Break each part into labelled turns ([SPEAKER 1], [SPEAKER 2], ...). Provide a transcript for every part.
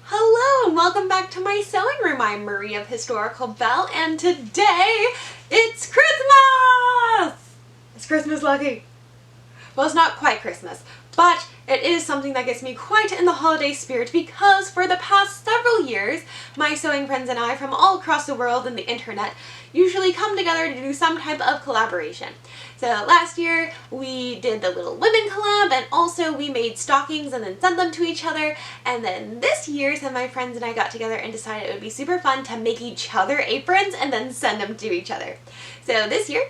[SPEAKER 1] Hello and welcome back to my sewing room. I'm Marie of Historical Belle and today it's Christmas! Is Christmas lucky? Well, it's not quite Christmas, but it is something that gets me quite in the holiday spirit because for the past several years, my sewing friends and I from all across the world and the internet usually come together to do some type of collaboration. So last year we did the Little Women collab, and also we made stockings and then sent them to each other, and then this year some of my friends and I got together and decided it would be super fun to make each other aprons and then send them to each other. So this year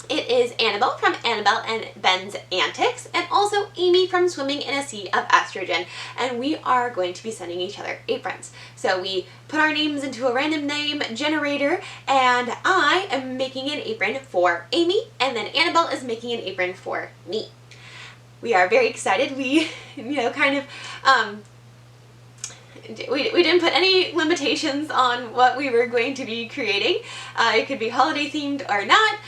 [SPEAKER 1] it is Annabelle from Annabelle and Ben's Antics, and also Amy from Swimming in a Sea of Estrogen, and we are going to be sending each other aprons. So we put our names into a random name generator, and I am making an apron for Amy, and then Annabelle is making an apron for me. We are very excited. We, we didn't put any limitations on what we were going to be creating. It could be holiday themed or not.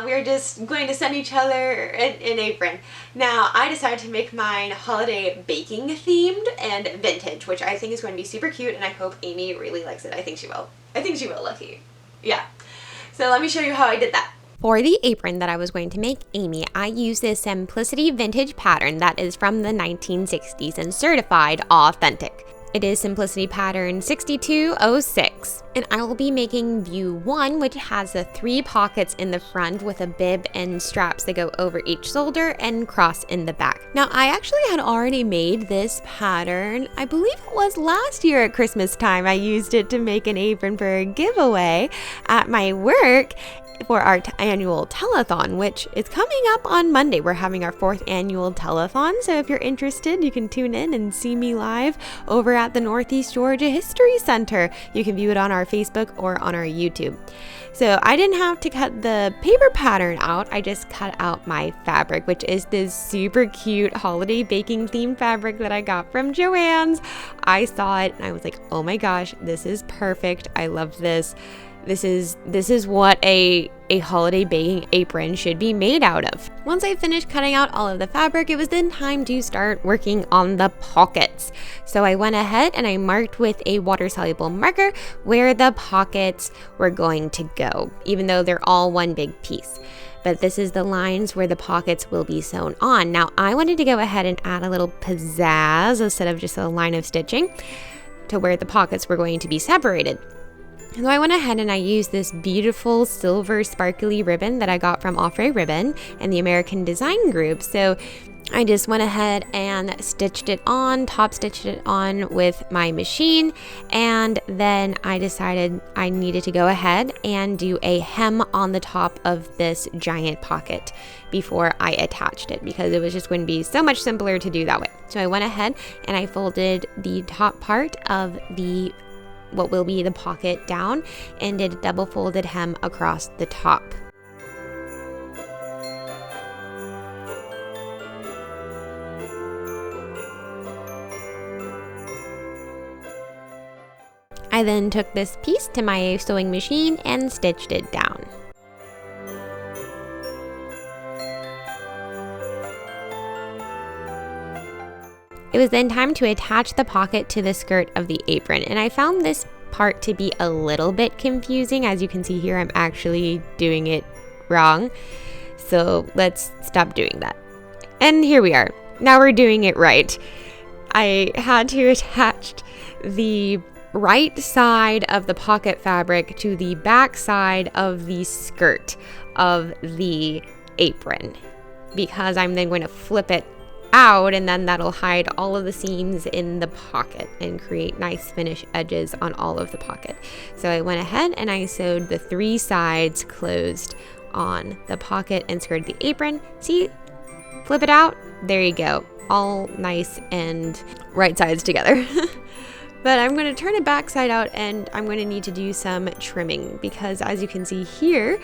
[SPEAKER 1] We're just going to send each other an apron. Now, I decided to make mine holiday baking themed and vintage, which I think is going to be super cute, and I hope Amy really likes it. I think she will. I think she will, Lucky. Yeah. So let me show you how I did that.
[SPEAKER 2] For the apron that I was going to make Amy, I used this Simplicity vintage pattern that is from the 1960s and certified authentic. It is Simplicity pattern 6206, and I will be making view 1, which has the 3 pockets in the front with a bib and straps that go over each shoulder and cross in the back. Now, I actually had already made this pattern, I believe it was last year at Christmas time. I used it to make an apron for a giveaway at my work for our annual telethon, which is coming up on Monday. We're having our 4th annual telethon, so if you're interested, you can tune in and see me live over at the Northeast Georgia History Center. You can view it on our Facebook or on our YouTube. So I didn't have to cut the paper pattern out, I just cut out my fabric, which is this super cute holiday baking themed fabric that I got from Joann's. I saw it and I was like, oh my gosh, this is perfect. I love this. This is what a holiday baking apron should be made out of. Once I finished cutting out all of the fabric, it was then time to start working on the pockets. So I went ahead and I marked with a water-soluble marker where the pockets were going to go, even though they're all one big piece. But this is the lines where the pockets will be sewn on. Now, I wanted to go ahead and add a little pizzazz instead of just a line of stitching to where the pockets were going to be separated. So I went ahead and I used this beautiful silver sparkly ribbon that I got from Offray Ribbon and the American Design Group. So I just went ahead and stitched it on, top stitched it on with my machine, and then I decided I needed to go ahead and do a hem on the top of this giant pocket before I attached it, because it was just going to be so much simpler to do that way. So I went ahead and I folded the top part of what will be the pocket down and did a double folded hem across the top. I then took this piece to my sewing machine and stitched it down. It was then time to attach the pocket to the skirt of the apron, and I found this part to be a little bit confusing. As you can see here, I'm actually doing it wrong. So let's stop doing that. And here we are. Now we're doing it right. I had to attach the right side of the pocket fabric to the back side of the skirt of the apron, because I'm then going to flip it out, and then that'll hide all of the seams in the pocket and create nice finish edges on all of the pocket. So I went ahead and I sewed the 3 sides closed on the pocket and skirted the apron. See, flip it out, there you go, all nice and right sides together. But I'm going to turn it back side out, and I'm going to need to do some trimming, because as you can see here,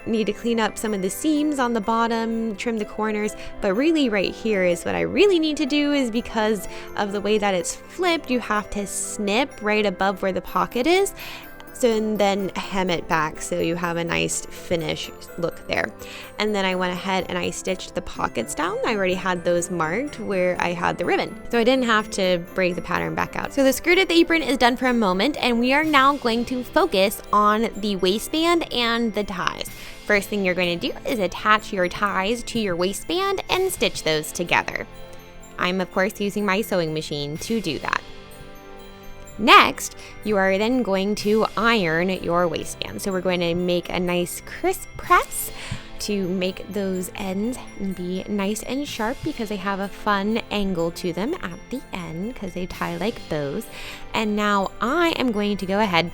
[SPEAKER 2] need to clean up some of the seams on the bottom, trim the corners, but really right here is what I really need to do, is because of the way that it's flipped, you have to snip right above where the pocket is So then hem it back so you have a nice finish look there. And then I went ahead and I stitched the pockets down. I already had those marked where I had the ribbon, so I didn't have to break the pattern back out. So the skirt of the apron is done for a moment, and we are now going to focus on the waistband and the ties. First thing you're going to do is attach your ties to your waistband and stitch those together. I'm of course using my sewing machine to do that. Next, you are then going to iron your waistband. So we're going to make a nice crisp press to make those ends be nice and sharp because they have a fun angle to them at the end because they tie like bows. And now I am going to go ahead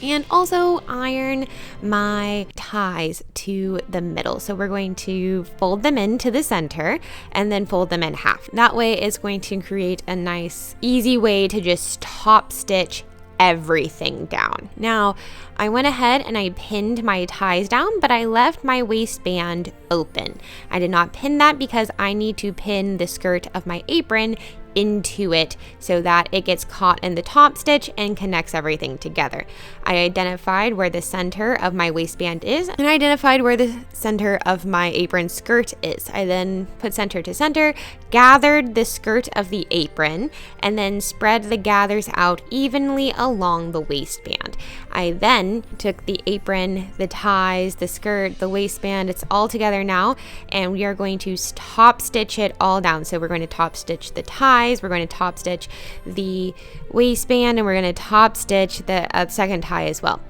[SPEAKER 2] and also iron my ties to the middle. So we're going to fold them into the center and then fold them in half. That way it's going to create a nice, easy way to just top stitch everything down. Now, I went ahead and I pinned my ties down, but I left my waistband open. I did not pin that because I need to pin the skirt of my apron into it so that it gets caught in the top stitch and connects everything together. I identified where the center of my waistband is and I identified where the center of my apron skirt is. I then put center to center, gathered the skirt of the apron, and then spread the gathers out evenly along the waistband. I then took the apron, the ties, the skirt, the waistband, it's all together now, and we are going to top stitch it all down. So we're going to top stitch the ties, we're going to top stitch the waistband, and we're going to top stitch the second tie as well.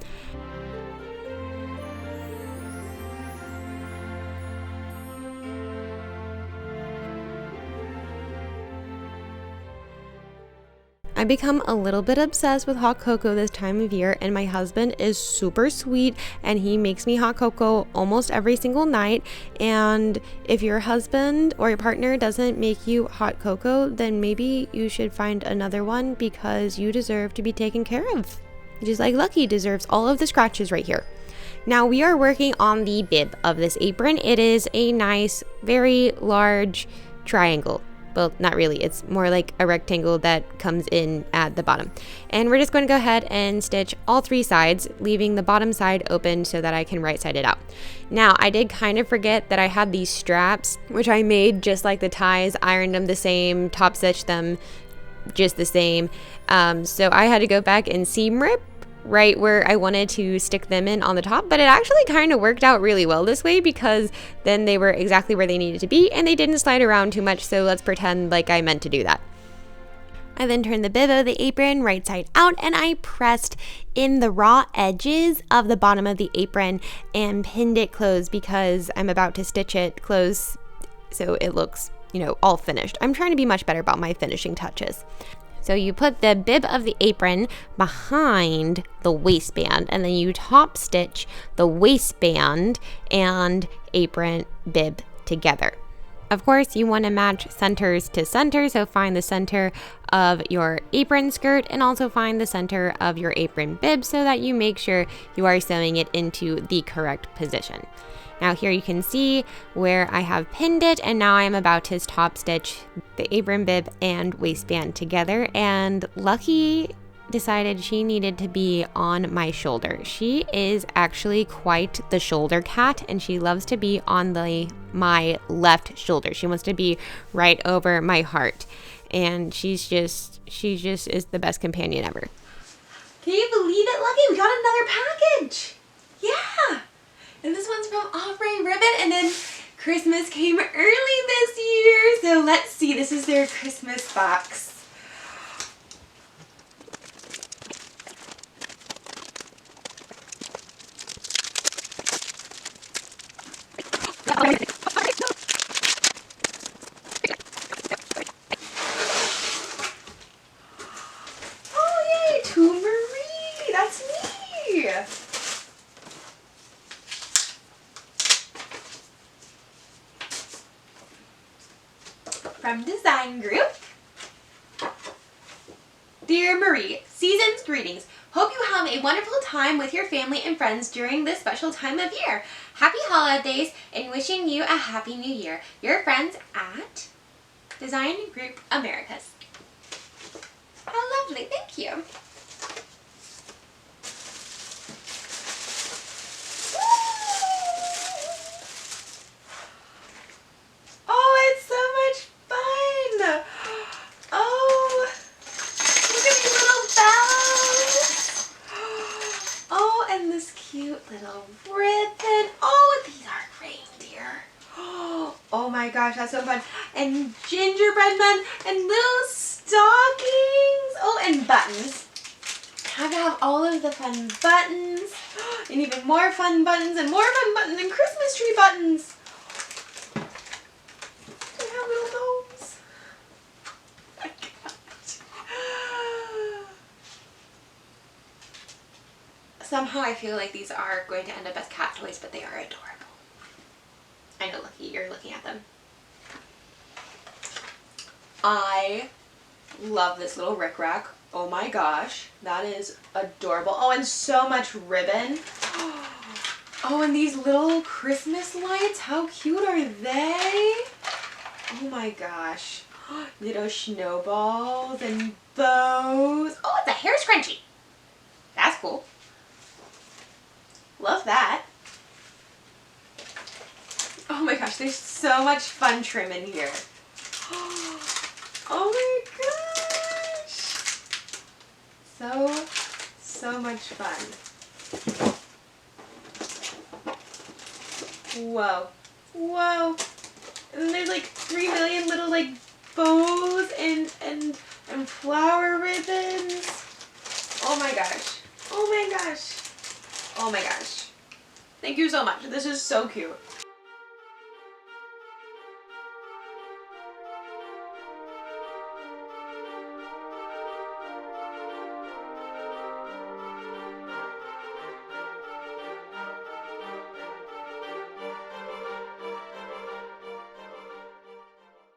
[SPEAKER 2] I become a little bit obsessed with hot cocoa this time of year, and my husband is super sweet and he makes me hot cocoa almost every single night. And if your husband or your partner doesn't make you hot cocoa, then maybe you should find another one because you deserve to be taken care of. Just like Lucky deserves all of the scratches right here. Now we are working on the bib of this apron. It is a nice, very large triangle. Well, not really. It's more like a rectangle that comes in at the bottom. And we're just going to go ahead and stitch all three sides, leaving the bottom side open so that I can right side it out. Now, I did kind of forget that I had these straps, which I made just like the ties, ironed them the same, top stitched them just the same. So I had to go back and seam rip right where I wanted to stick them in on the top, but it actually kind of worked out really well this way because then they were exactly where they needed to be and they didn't slide around too much, so let's pretend like I meant to do that. I then turned the bib of the apron right side out and I pressed in the raw edges of the bottom of the apron and pinned it closed because I'm about to stitch it close so it looks, all finished. I'm trying to be much better about my finishing touches. So you put the bib of the apron behind the waistband and then you top stitch the waistband and apron bib together. Of course, you want to match centers to center, so find the center of your apron skirt and also find the center of your apron bib so that you make sure you are sewing it into the correct position. Now here you can see where I have pinned it, and now I am about to top stitch the apron bib and waistband together, and Lucky decided she needed to be on my shoulder. She is actually quite the shoulder cat, and she loves to be on my left shoulder. She wants to be right over my heart, and she just is the best companion ever.
[SPEAKER 1] Can you believe it, Lucky? We got another package. Yeah. And this one's from Apron Ribbon, and then Christmas came early this year. So let's see, this is their Christmas box. Oh yay, to Marie, that's me. From Design Group. Dear Marie, season's greetings. Hope you have a wonderful time with your family and friends during this special time of year. Happy holidays and wishing you a happy new year. Your friends at Design Group Americas. How lovely, thank you. gosh, that's so fun. And gingerbread men and little stockings. Oh, and buttons. I have all of the fun buttons. And even more fun buttons and more fun buttons and Christmas tree buttons. They have little gnomes. Oh my gosh. Somehow I feel like these are going to end up as cat toys, but they are adorable. I know, Lucky, you're looking at them. I love this little rickrack. Oh my gosh, that is adorable. Oh, and so much ribbon. Oh, and these little Christmas lights, how cute are they? Oh my gosh. Little snowballs and bows. Oh, it's a hair scrunchie. That's cool. Love that. Oh my gosh, there's so much fun trim in here. Oh my gosh. So much fun. Whoa. Whoa. And there's like 3 million little like bows and flower ribbons. Oh my gosh. Oh my gosh. Oh my gosh. Thank you so much. This is so cute.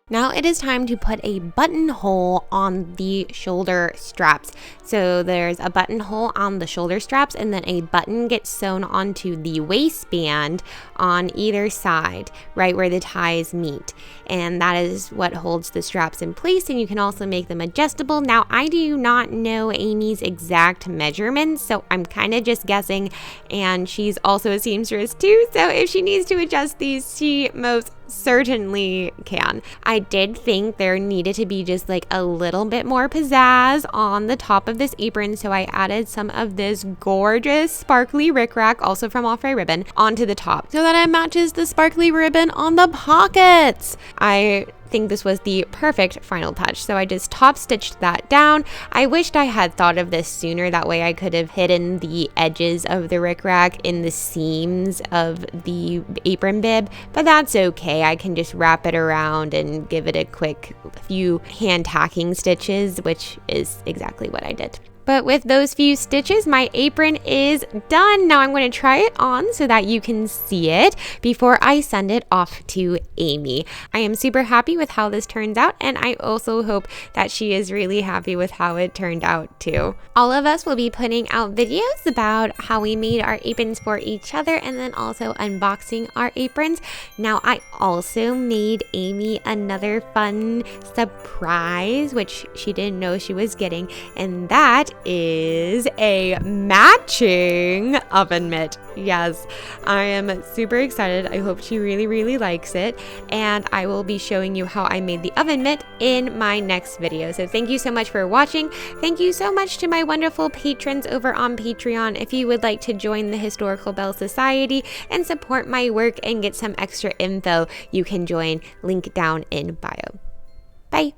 [SPEAKER 2] Now it is time to put a buttonhole on the shoulder straps. So there's a buttonhole on the shoulder straps and then a button gets sewn onto the waistband on either side, right where the ties meet. And that is what holds the straps in place, and you can also make them adjustable. Now I do not know Amy's exact measurements, so I'm kind of just guessing, and she's also a seamstress too, so if she needs to adjust these, she most certainly can. I did think there needed to be just like a little bit more pizzazz on the top of this apron, so I added some of this gorgeous sparkly rickrack, also from Off White Ribbon, onto the top so that it matches the sparkly ribbon on the pockets. I think this was the perfect final touch, so I just top stitched that down. I wished I had thought of this sooner, that way I could have hidden the edges of the rickrack in the seams of the apron bib, but that's okay. I can just wrap it around and give it a quick few hand tacking stitches, which is exactly what I did. But with those few stitches, my apron is done. Now I'm going to try it on so that you can see it before I send it off to Amy. I am super happy with how this turns out, and I also hope that she is really happy with how it turned out too. All of us will be putting out videos about how we made our aprons for each other and then also unboxing our aprons. Now I also made Amy another fun surprise, which she didn't know she was getting, and that is a matching oven mitt. Yes, I am super excited. I hope she really likes it, and I will be showing you how I made the oven mitt in my next video. So thank you so much for watching. Thank you so much to my wonderful patrons over on Patreon. If you would like to join the Historical Belle Society and support my work and get some extra info, you can join, link down in bio. Bye.